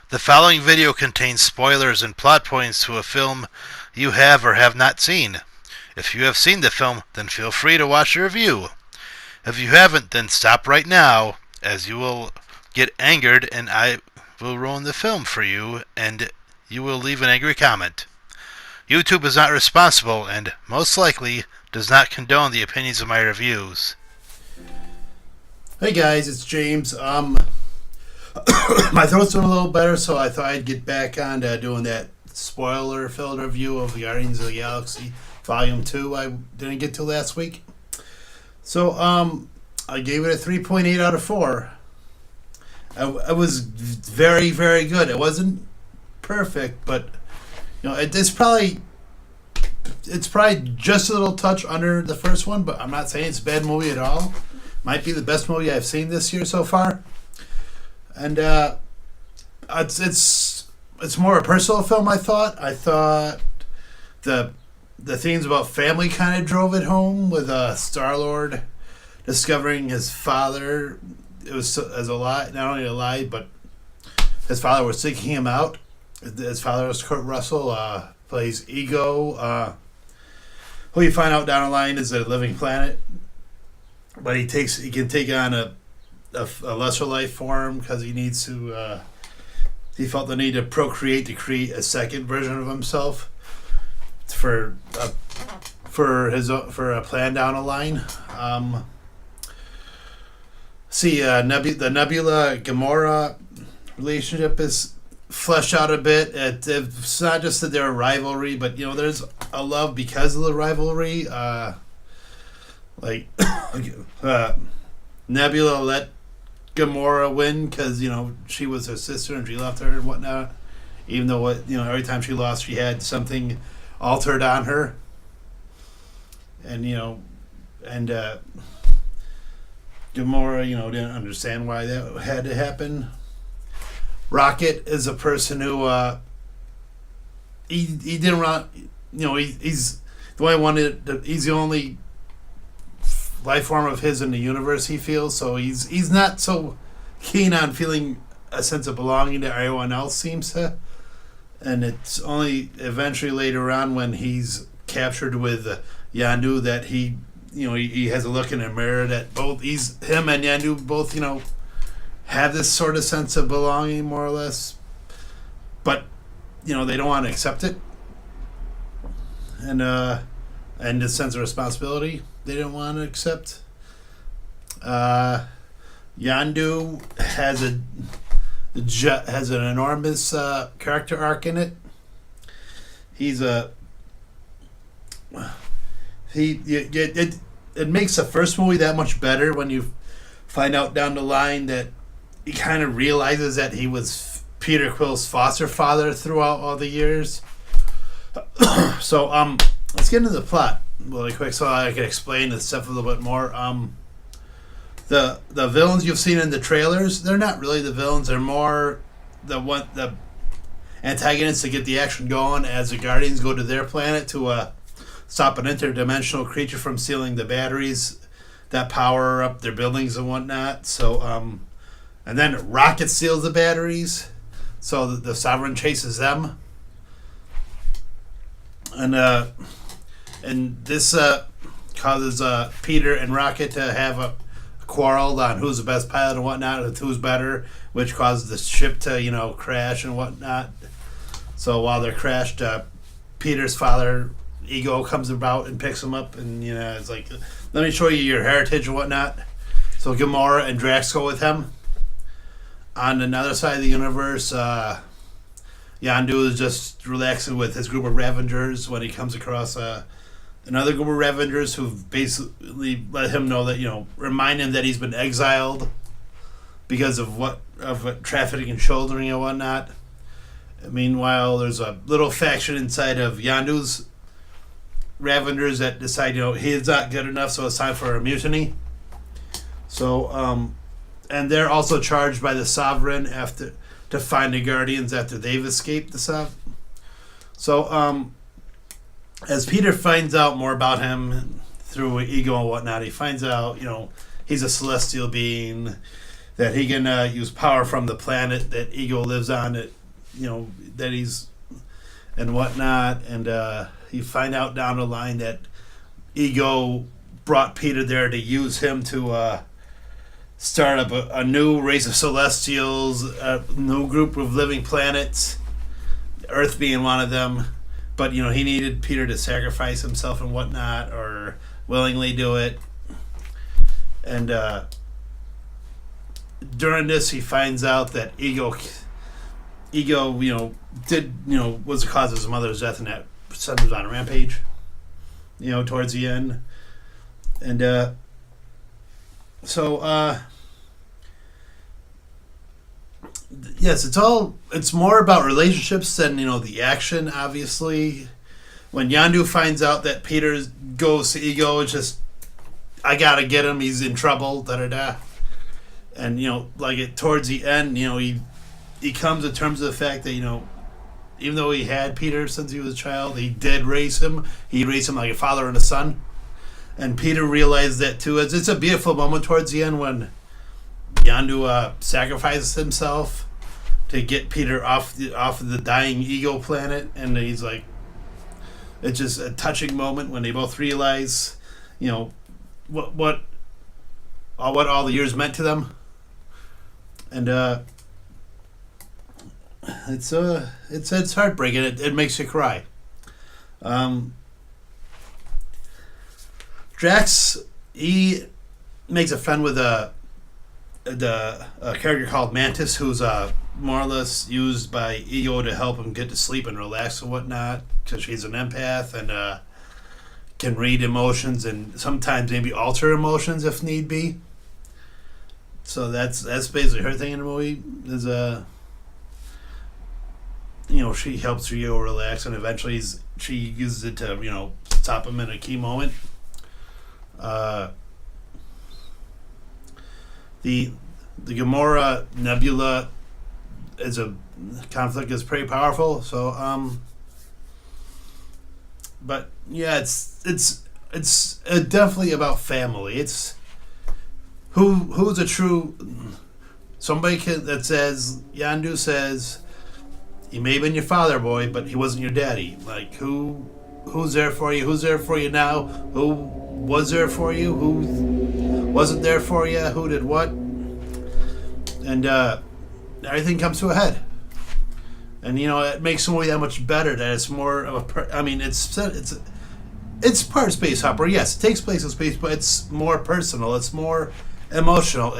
The following video contains spoilers and plot points to a film you have or have not seen. If you have seen the film, then feel free to watch the review. If you haven't, then stop right now, as you will get angered and I will ruin the film for you, and you will leave an angry comment. YouTube is not responsible and, most likely, does not condone the opinions of my reviews. Hey guys, it's James. My throat's doing a little better, so I thought I'd get back on to doing that spoiler-filled review of Guardians of the Galaxy Volume 2 I didn't get to last week. So, I gave it a 3.8 out of 4. It was very, very good. It wasn't perfect, but, it's probably just a little touch under the first one, but I'm not saying it's a bad movie at all. Might be the best movie I've seen this year so far. And it's more a personal film. I thought the themes about family kind of drove it home with Star-Lord discovering his father. It was as a lie, not only a lie, but his father was seeking him out. His father was Kurt Russell, plays Ego, who you find out down the line is a living planet, but he can take on a lesser life form because he needs to. He felt the need to procreate to create a second version of himself for a plan down the line. The Nebula Gamora relationship is fleshed out a bit. It's not just that they're a rivalry, but there's a love because of the rivalry. Nebula let Gamora win because she was her sister and she left her and whatnot. Even though every time she lost, she had something altered on her, and Gamora didn't understand why that had to happen. Rocket is a person who he didn't want. He's the way I wanted. He's the only life form of his in the universe, he feels, so he's not so keen on feeling a sense of belonging that everyone else seems to. And it's only eventually later on when he's captured with Yandu that he has a look in a mirror that both him and Yandu both have this sort of sense of belonging, more or less, but they don't want to accept it, and this sense of responsibility they didn't want to accept. Yandu has an enormous character arc in it. It makes the first movie that much better when you find out down the line that he kind of realizes that he was Peter Quill's foster father throughout all the years. So let's get into the plot really quick so I can explain this stuff a little bit more. The villains you've seen in the trailers, they're not really the villains. They're more the antagonists to get the action going as the Guardians go to their planet to stop an interdimensional creature from stealing the batteries that power up their buildings and whatnot. So and then Rocket steals the batteries, so the Sovereign chases them. And this causes Peter and Rocket to have a quarrel on who's the best pilot and whatnot, who's better, which causes the ship to crash and whatnot. So while they're crashed, Peter's father, Ego, comes about and picks him up, and it's like, let me show you your heritage and whatnot. So Gamora and Drax go with him. On another side of the universe, Yandu is just relaxing with his group of Ravengers when he comes across another group of Ravengers who've basically let him know that remind him that he's been exiled because of trafficking and shouldering and whatnot. Meanwhile, there's a little faction inside of Yandu's Ravengers that decide he's not good enough, so it's time for a mutiny. So and they're also charged by the Sovereign to find the Guardians after they've escaped the Sovereign. So as Peter finds out more about him through Ego and whatnot, he finds out he's a celestial being that he can use power from the planet that Ego lives on, that that he's and whatnot, and you find out down the line that Ego brought Peter there to use him to start up a new race of Celestials, a new group of living planets, Earth being one of them. But he needed Peter to sacrifice himself and whatnot, or willingly do it. And during this, he finds out that Ego, was the cause of his mother's death, and that sent him on a rampage. Towards the end, and yes, it's more about relationships than the action. Obviously, when Yondu finds out that Peter goes to Ego, it's just, I gotta get him. He's in trouble. Da da da. And towards the end, he comes to terms with the fact that even though he had Peter since he was a child, he did raise him. He raised him like a father and a son. And Peter realized that too. It's a beautiful moment towards the end when Yondu sacrifices himself to get Peter off of the dying Ego planet, and he's like, it's just a touching moment when they both realize, what all the years meant to them, and it's heartbreaking. It makes you cry. Drax, he makes a friend with a character called Mantis, who's more or less used by Ego to help him get to sleep and relax and whatnot, because she's an empath and can read emotions and sometimes maybe alter emotions if need be. So that's basically her thing in the movie. Is she helps Rio relax, and eventually she uses it to stop him in a key moment. The Gamora Nebula conflict is pretty powerful. So but yeah, it's definitely about family. It's who's a true somebody that says, Yondu says, he may have been your father, boy, but he wasn't your daddy. Like, who's there for you? Who's there for you now? Who was there for you? Who wasn't there for you? Who did what? And everything comes to a head. And it makes the movie that much better. That it's more of it's part space opera. Yes, it takes place in space, but it's more personal. It's more emotional.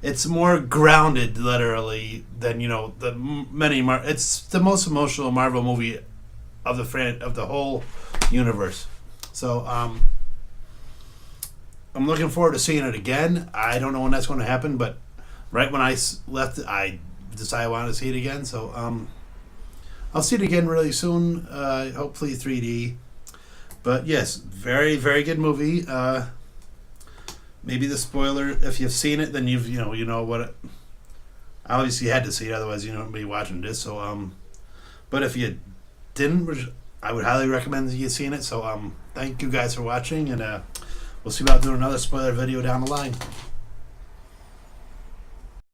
It's more grounded, literally, than the many. It's the most emotional Marvel movie of the whole universe. So I'm looking forward to seeing it again. I don't know when that's going to happen, but right when I left, I decided I wanted to see it again. So I'll see it again really soon. Hopefully 3D. But yes, very, very good movie. Maybe the spoiler, if you've seen it, then you know what it, obviously you had to see it, otherwise you don't be watching this. So but if you didn't, I would highly recommend that you've seen it. So thank you guys for watching, and we'll see about doing another spoiler video down the line.